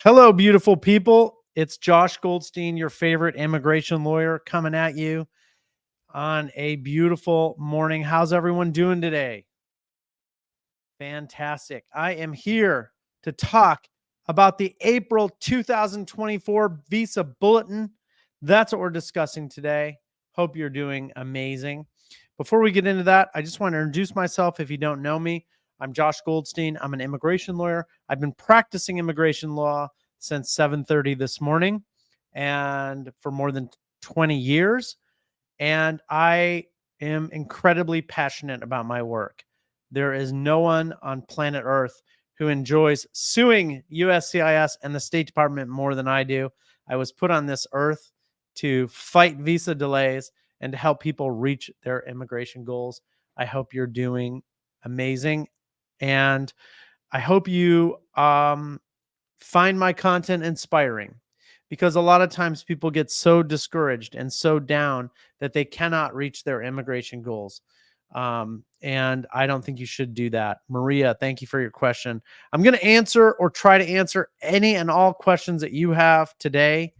Hello, beautiful people. It's Josh Goldstein, your favorite immigration lawyer, coming at you on a beautiful morning. How's everyone doing today? Fantastic. I am here to talk about the April 2024 Visa Bulletin. That's what we're discussing today. Hope you're doing amazing. Before we get into that, I just want to introduce myself. If you don't know me, I'm Josh Goldstein. I'm an immigration lawyer. I've been practicing immigration law since 7:30 this morning and for more than 20 years. And I am incredibly passionate about my work. There is no one on planet Earth who enjoys suing USCIS and the State Department more than I do. I was put on this earth to fight visa delays and to help people reach their immigration goals. I hope you're doing amazing. And I hope you find my content inspiring, because a lot of times people get so discouraged and so down that they cannot reach their immigration goals. And I don't think you should do that. Maria, thank you for your question. I'm going to answer or try to answer any and all questions that you have today.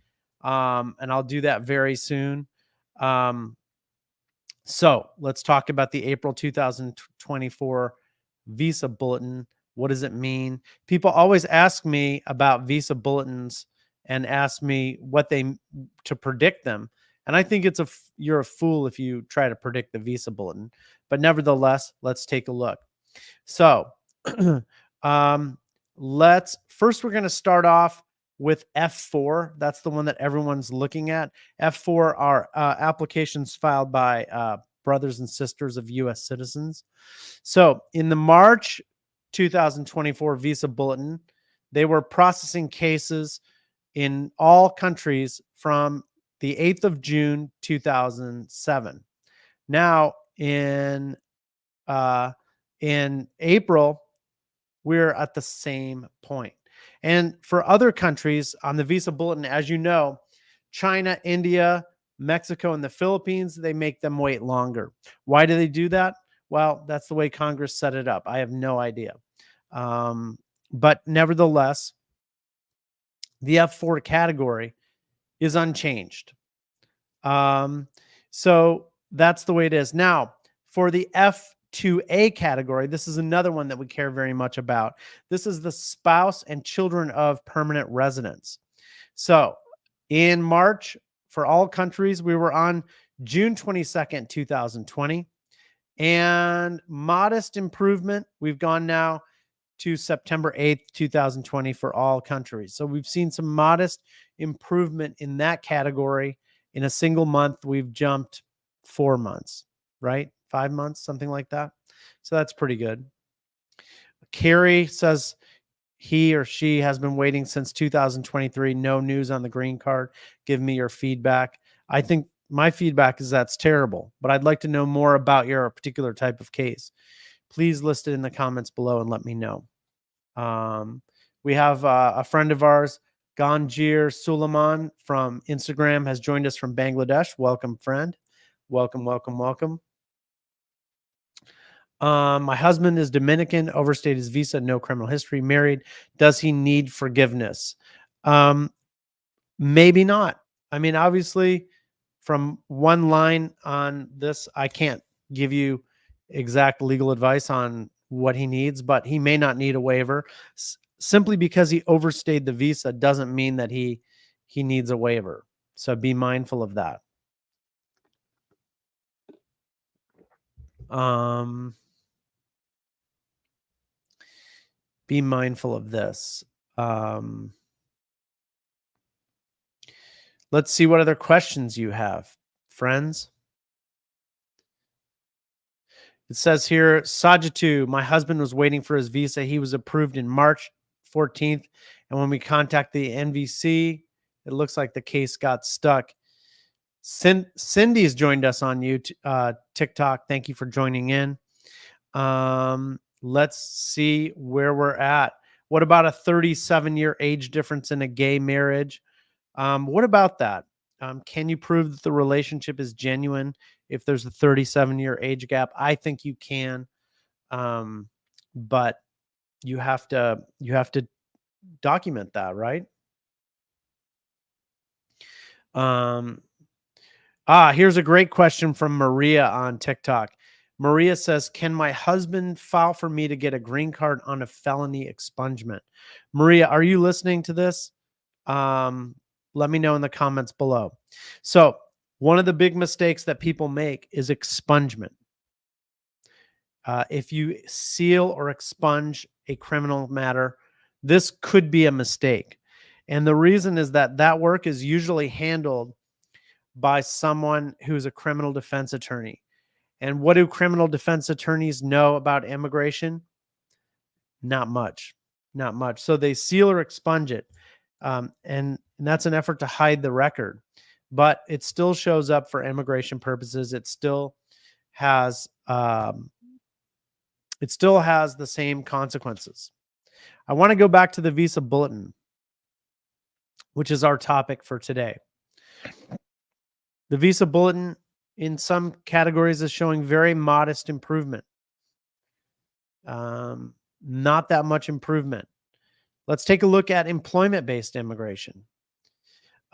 And I'll do that very soon. So let's talk about the April 2024 Visa Bulletin. What does it mean? People always ask me about Visa bulletins and ask me to predict them. And I think you're a fool if you try to predict the Visa Bulletin. But nevertheless, let's take a look. So we're going to start off with F4. That's the one that everyone's looking at. F4 are applications filed by brothers and sisters of U.S. citizens. So in the March 2024 Visa Bulletin, they were processing cases in all countries from the 8th of June, 2007. Now, in April, we're at the same point. And for other countries on the Visa Bulletin, as you know, China, India, Mexico, and the Philippines, they make them wait longer. Why do they do that? Well, that's the way Congress set it up. I have no idea. But nevertheless, the F4 category is unchanged. So that's the way it is. Now, for the F2A category, this is another one that we care very much about. This is the spouse and children of permanent residents. So in March, for all countries, we were on June 22nd, 2020. And modest improvement, we've gone now to September 8th, 2020 for all countries. So we've seen some modest improvement in that category. In a single month, we've jumped 4 months, right? 5 months, something like that. So that's pretty good. Carrie says he or she has been waiting since 2023. No news on the green card. Give me your feedback. I think my feedback is that's terrible, but I'd like to know more about your particular type of case. Please list it in the comments below and let me know. We have a friend of ours, Ganjir Suleiman from Instagram, has joined us from Bangladesh. Welcome, friend. Welcome, welcome, welcome. My husband is Dominican, overstayed his visa, no criminal history, married. Does he need forgiveness? Maybe not. I mean, obviously, from one line on this, I can't give you exact legal advice on what he needs, but he may not need a waiver. Simply because he overstayed the visa doesn't mean that he needs a waiver. So be mindful of that. Be mindful of this. Let's see what other questions you have, friends. It says here, Sajatu, my husband was waiting for his visa. He was approved in March 14th. And when we contact the NVC, it looks like the case got stuck. Cindy's joined us on TikTok. Thank you for joining in. Let's see where we're at. What about a 37-year age difference in a gay marriage? What about that? Can you prove that the relationship is genuine if there's a 37-year age gap? I think you can, but you have to document that, right? Um, Here's a great question from Maria on TikTok. Maria says, can my husband file for me to get a green card on a felony expungement? Maria, are you listening to this? Let me know in the comments below. So one of the big mistakes that people make is expungement. If you seal or expunge a criminal matter, this could be a mistake. And the reason is that that work is usually handled by someone who's a criminal defense attorney. And what do criminal defense attorneys know about immigration? Not much, not much. So they seal or expunge it. And that's an effort to hide the record, but it still shows up for immigration purposes. It still has the same consequences. I want to go back to the visa bulletin, which is our topic for today. The visa bulletin in some categories is showing very modest improvement. Not that much improvement. Let's take a look at employment-based immigration.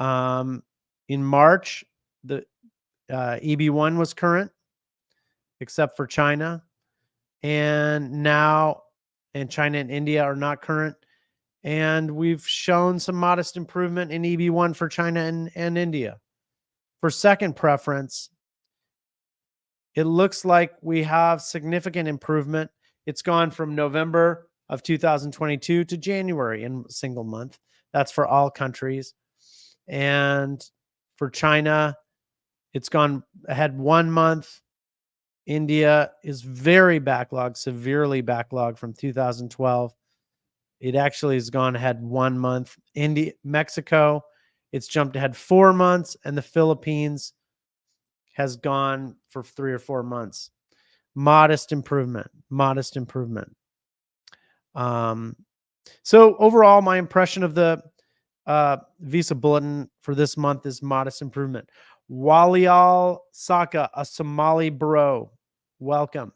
In March, the EB1 was current, except for China. And now, and China and India are not current. And we've shown some modest improvement in EB1 for China and India. For second preference, it looks like we have significant improvement. It's gone from November of 2022 to January in a single month. That's for all countries. And for China, it's gone ahead 1 month. India is very backlogged, severely backlogged from 2012. It actually has gone ahead 1 month. Mexico, it's jumped ahead 4 months, and the Philippines has gone for 3 or 4 months. Modest improvement, modest improvement. So overall, my impression of the visa bulletin for this month is modest improvement. Walial Saka, a Somali bro, welcome.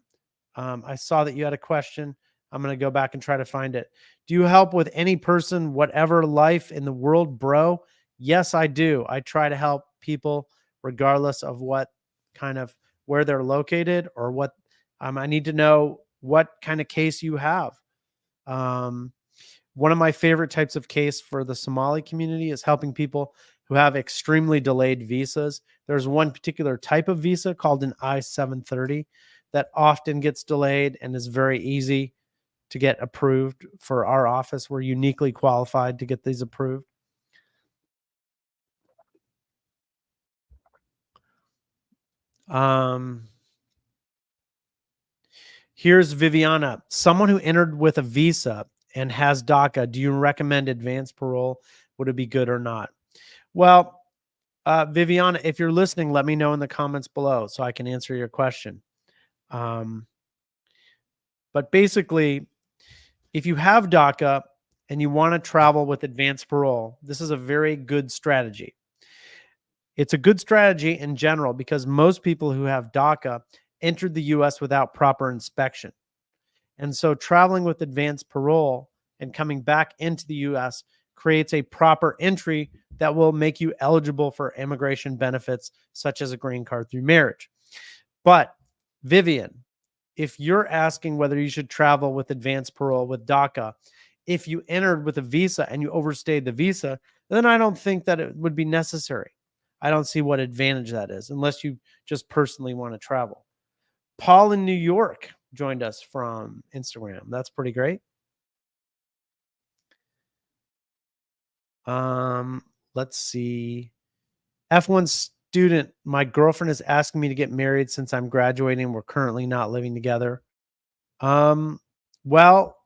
I saw that you had a question. I'm going to go back and try to find it. Do you help with any person, whatever life in the world, bro? Yes, I do. I try to help people regardless of what kind of where they're located or what. I need to know what kind of case you have. One of my favorite types of case for the Somali community is helping people who have extremely delayed visas. There's one particular type of visa called an I-730 that often gets delayed and is very easy to get approved for our office. We're uniquely qualified to get these approved. Here's Viviana. Someone who entered with a visa and has DACA, do you recommend advanced parole? Would it be good or not? Well, Viviana, if you're listening, let me know in the comments below so I can answer your question. But basically, if you have DACA and you want to travel with advanced parole, this is a very good strategy. It's a good strategy in general because most people who have DACA entered the U.S. without proper inspection. And so traveling with advanced parole and coming back into the U.S. creates a proper entry that will make you eligible for immigration benefits, such as a green card through marriage. But Vivian, if you're asking whether you should travel with advanced parole with DACA, if you entered with a visa and you overstayed the visa, then I don't think that it would be necessary. I don't see what advantage that is unless you just personally want to travel. Paul in New York joined us from Instagram. That's pretty great. Let's see. F1 student, my girlfriend is asking me to get married since I'm graduating. We're currently not living together. Well,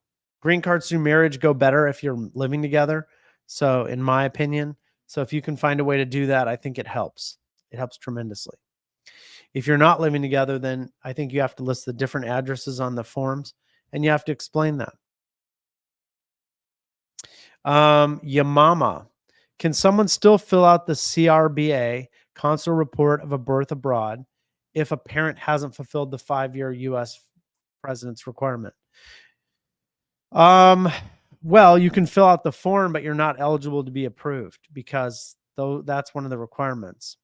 green cards through marriage go better if you're living together. So in my opinion, so if you can find a way to do that, I think it helps. It helps tremendously. If you're not living together, then I think you have to list the different addresses on the forms and you have to explain that. Yamama, can someone still fill out the CRBA, consular report of a birth abroad, if a parent hasn't fulfilled the 5-year U.S. residence requirement? Well, you can fill out the form, but you're not eligible to be approved because though that's one of the requirements.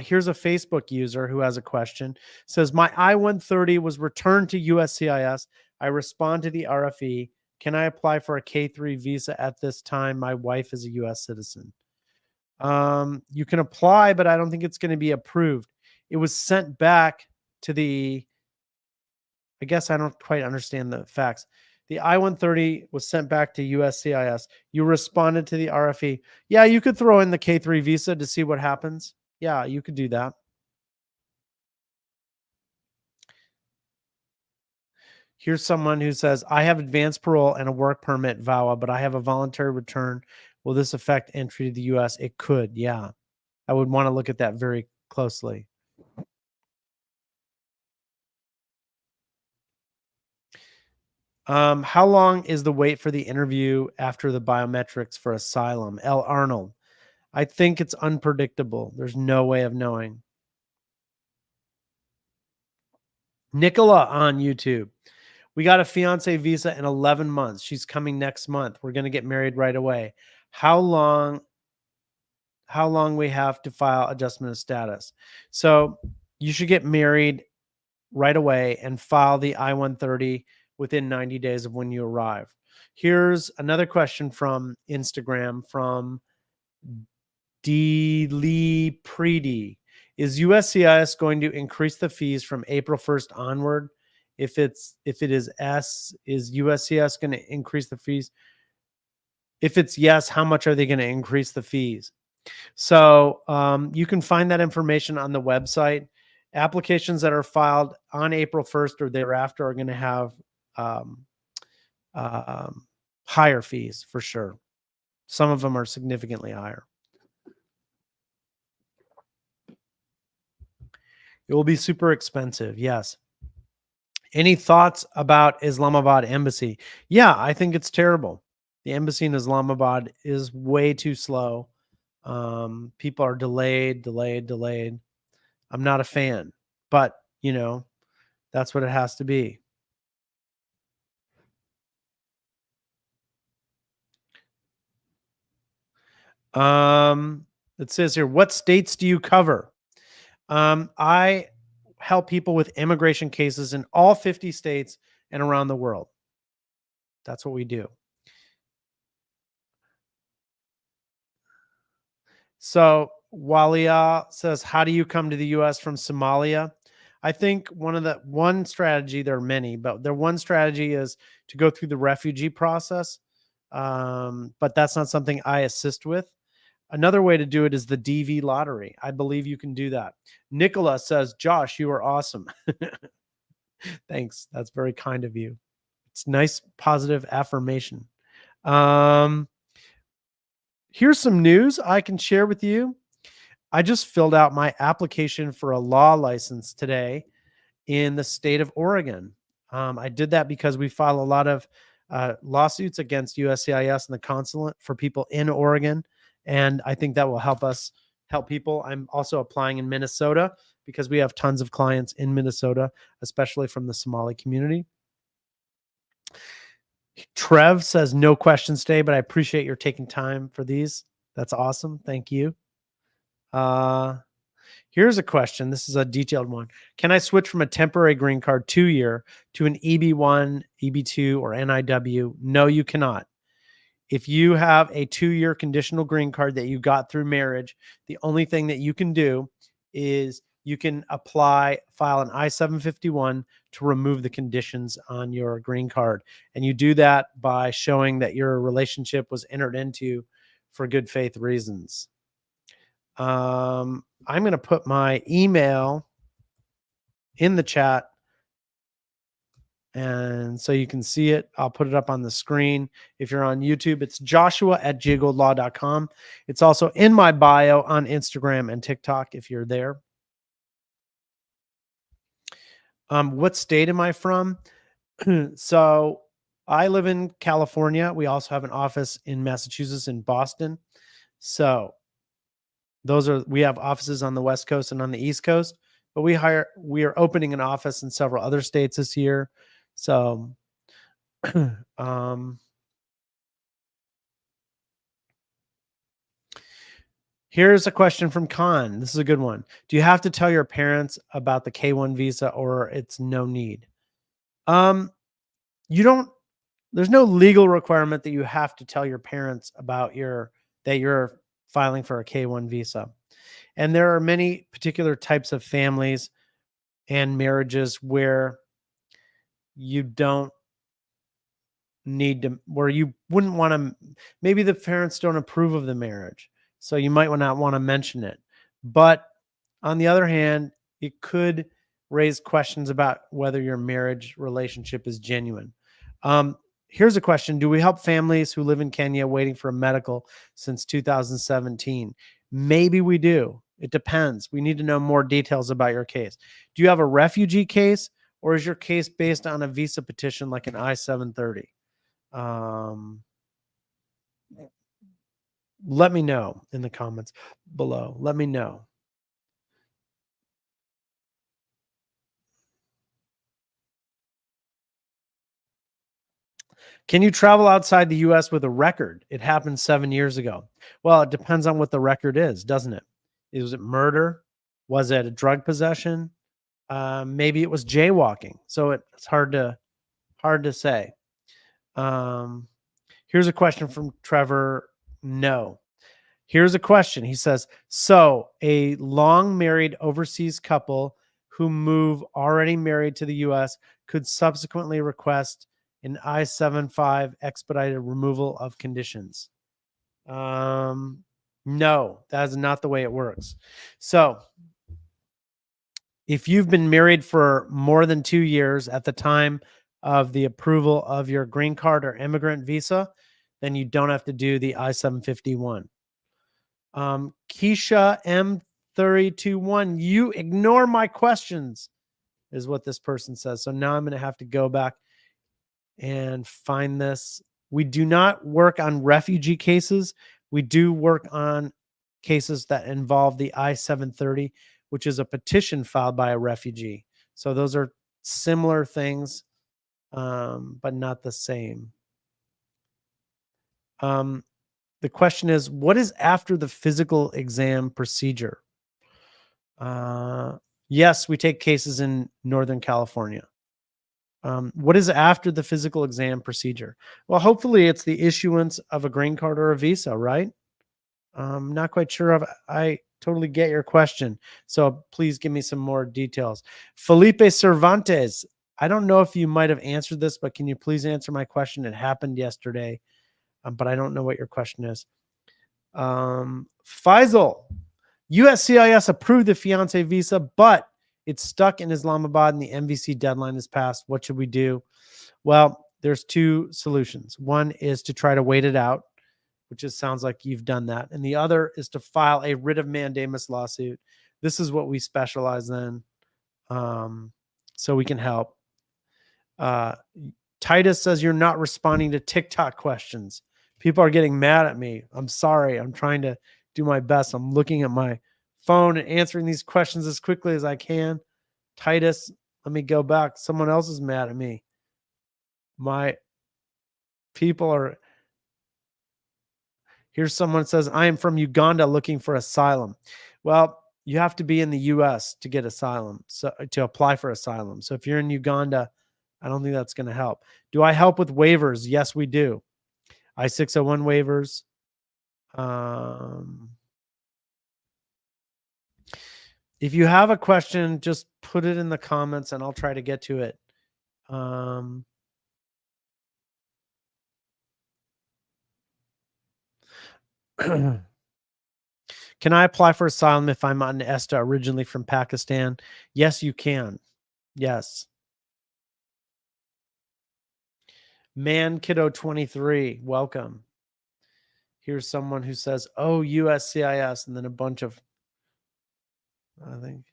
Here's a Facebook user who has a question. Says, my I-130 was returned to USCIS. I respond to the RFE. Can I apply for a K3 visa at this time? My wife is a US citizen. You can apply, but I don't think it's going to be approved. It was sent back to I guess I don't quite understand the facts. The I-130 was sent back to USCIS. You responded to the RFE. Yeah, you could throw in the K3 visa to see what happens. Yeah, you could do that. Here's someone who says, I have advanced parole and a work permit, VAWA, but I have a voluntary return. Will this affect entry to the U.S.? It could, yeah. I would want to look at that very closely. How long is the wait for the interview after the biometrics for asylum? L. Arnold. I think it's unpredictable. There's no way of knowing. Nicola on YouTube. We got a fiance visa in 11 months. She's coming next month. We're going to get married right away. How long we have to file adjustment of status? So you should get married right away and file the I-130 within 90 days of when you arrive. Here's another question from Instagram from D. Lee Preedy. Is USCIS going to increase the fees from April 1st onward? If it is S, is USCIS going to increase the fees? If it's yes, how much are they going to increase the fees? So you can find that information on the website. Applications that are filed on April 1st or thereafter are going to have higher fees for sure. Some of them are significantly higher. It will be super expensive. Yes. Any thoughts about Islamabad Embassy? Yeah, I think it's terrible. The embassy in Islamabad is way too slow. People are delayed. I'm not a fan, but that's what it has to be. It says here, what states do you cover? I help people with immigration cases in all 50 states and around the world. That's what we do. So Walia says, how do you come to the US from Somalia? I think one strategy, there are many, but one strategy is to go through the refugee process. But that's not something I assist with. Another way to do it is the DV lottery. I believe you can do that. Nicola says, Josh, you are awesome. Thanks. That's very kind of you. It's nice, positive affirmation. Here's some news I can share with you. I just filled out my application for a law license today in the state of Oregon. I did that because we file a lot of lawsuits against USCIS and the consulate for people in Oregon. And I think that will help us help people. I'm also applying in Minnesota because we have tons of clients in Minnesota, especially from the Somali community. Trev says, no questions today, but I appreciate your taking time for these. That's awesome. Thank you. Here's a question. This is a detailed one. Can I switch from a temporary green card 2-year to an EB1, EB2, or NIW? No, you cannot. If you have a 2-year conditional green card that you got through marriage, the only thing that you can do is you can file an I-751 to remove the conditions on your green card. And you do that by showing that your relationship was entered into for good faith reasons. I'm going to put my email in the chat, and so you can see it. I'll put it up on the screen. If you're on YouTube, it's joshua@jgoldlaw.com. It's also in my bio on Instagram and TikTok if you're there. What state am I from? So I live in California. We also have an office in Massachusetts in Boston. So we have offices on the West Coast and on the East Coast, but we are opening an office in several other states this year. So, Here's a question from Khan. This is a good one. Do you have to tell your parents about the K-1 visa or it's no need? Um, you don't There's no legal requirement that you have to tell your parents about that you're filing for a K-1 visa. And there are many particular types of families and marriages where you don't need to, where you wouldn't want to, maybe the parents don't approve of the marriage. So you might not want to mention it. But on the other hand, it could raise questions about whether your marriage relationship is genuine. Um, Here's a question. Do we help families who live in Kenya waiting for a medical since 2017? Maybe we do. It depends. We need to know more details about your case. Do you have a refugee case, or is your case based on a visa petition like an I-730? Um, Let me know in the comments below. Let me know. Can you travel outside the US with a record? It happened 7 years ago. Well, it depends on what the record is, doesn't it? Was it murder? Was it a drug possession? Maybe it was jaywalking. So it's hard to say. Um, Here's a question from Trevor. No. Here's a question. He says, so a long married overseas couple who move already married to the US could subsequently request an I-75 expedited removal of conditions. No, that is not the way it works. So if you've been married for more than 2 years at the time of the approval of your green card or immigrant visa, then you don't have to do the I-751. Keisha M321, you ignore my questions, is what this person says. So now I'm going to have to go back and find this. We do not work on refugee cases. We do work on cases that involve the I-730, which is a petition filed by a refugee. So those are similar things, but not the same. The question is, what is after the physical exam procedure? Yes, we take cases in Northern California. What is after the physical exam procedure? Well, hopefully it's the issuance of a green card or a visa, right? Not quite sure if I totally get your question. So please give me some more details. Felipe Cervantes, I don't know if you might have answered this, but can you please answer my question? It happened yesterday, but I don't know what your question is. Faisal, USCIS approved the fiance visa, but it's stuck in Islamabad and the MVC deadline is passed. What should we do? Well, there's two solutions. One is to try to wait it out, which just sounds like you've done that. And the other is to file a writ of mandamus lawsuit. This is what we specialize in, so we can help. Titus says you're not responding to TikTok questions. People are getting mad at me. I'm sorry. I'm trying to do my best. I'm looking at my phone and answering these questions as quickly as I can. Titus, let me go back. Someone else is mad at me. My people are. Here's someone says, I am from Uganda looking for asylum. Well, you have to be in the US to get asylum, so to apply for asylum. So if you're in Uganda, I don't think that's going to help. Do I help with waivers? Yes, we do. I-601 waivers. If you have a question, just put it in the comments and I'll try to get to it. Can I apply for asylum if I'm an ESTA originally from Pakistan? Yes, you can. Yes. Man Kiddo 23, welcome. Here's someone who says, oh, USCIS, and then a bunch of, I think.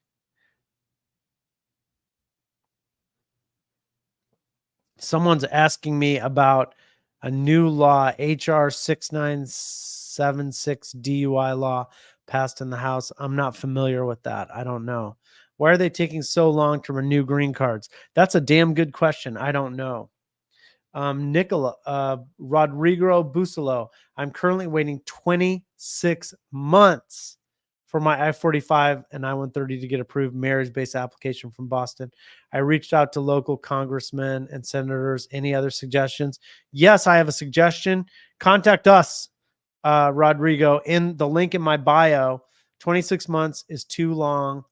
Someone's asking me about a new law, HR 6976 DUI law passed in the House. I'm not familiar with that. I don't know. Why are they taking so long to renew green cards? That's a damn good question. I don't know. Rodrigo Busolo. I'm currently waiting 26 months for my I-45 and I-130 to get approved. Marriage-based application from Boston. I reached out to local congressmen and senators. Any other suggestions? Yes, I have a suggestion. Contact us, Rodrigo, in the link in my bio. 26 months is too long.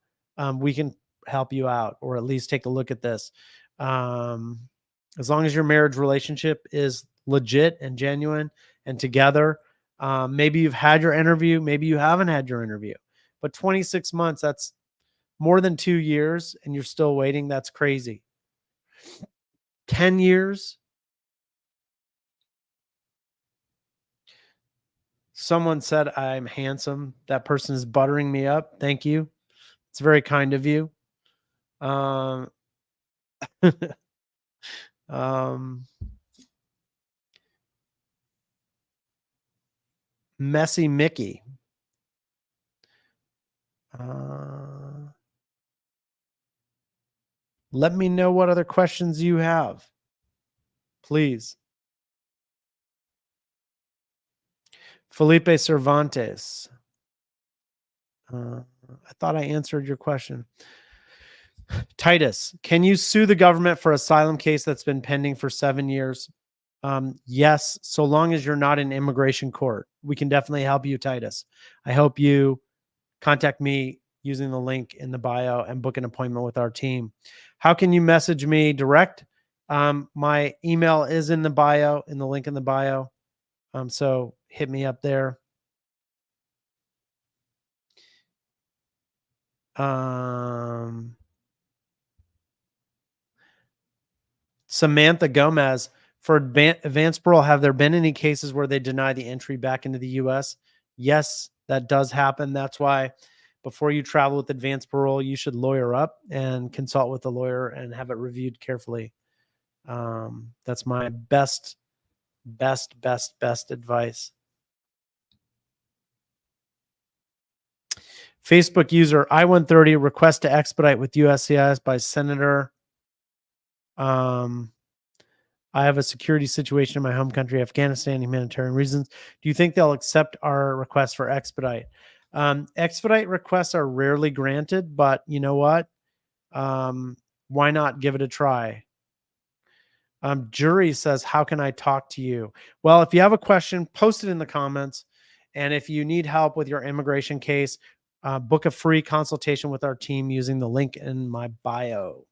We can help you out, or at least take a look at this. As long as your marriage relationship is legit and genuine and together, maybe you've had your interview, maybe you haven't had your interview, but 26 months, that's more than 2 years and you're still waiting. That's crazy. 10 years. Someone said I'm handsome. That person is buttering me up. Thank you. It's very kind of you. Um, Messy Mickey. Let me know what other questions you have, please. Felipe Cervantes. I thought I answered your question. Titus, can you sue the government for asylum case that's been pending for 7 years? Yes, so long as you're not in immigration court. We can definitely help you, Titus. I hope you contact me using the link in the bio and book an appointment with our team. How can you message me direct? My email is in the bio, in the link in the bio. So hit me up there. Samantha Gomez, for advanced parole, have there been any cases where they deny the entry back into the U.S.? Yes, that does happen. That's why before you travel with advanced parole, you should lawyer up and consult with a lawyer and have it reviewed carefully. That's my best advice. Facebook user I130 request to expedite with USCIS by Senator. I have a security situation in my home country, Afghanistan, humanitarian reasons. Do you think they'll accept our request for expedite? Expedite requests are rarely granted, but you know what? Why not give it a try? Jury says, how can I talk to you? Well, if you have a question, post it in the comments. And if you need help with your immigration case, book a free consultation with our team using the link in my bio.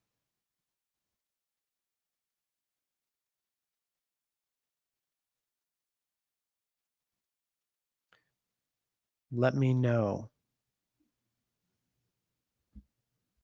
Let me know.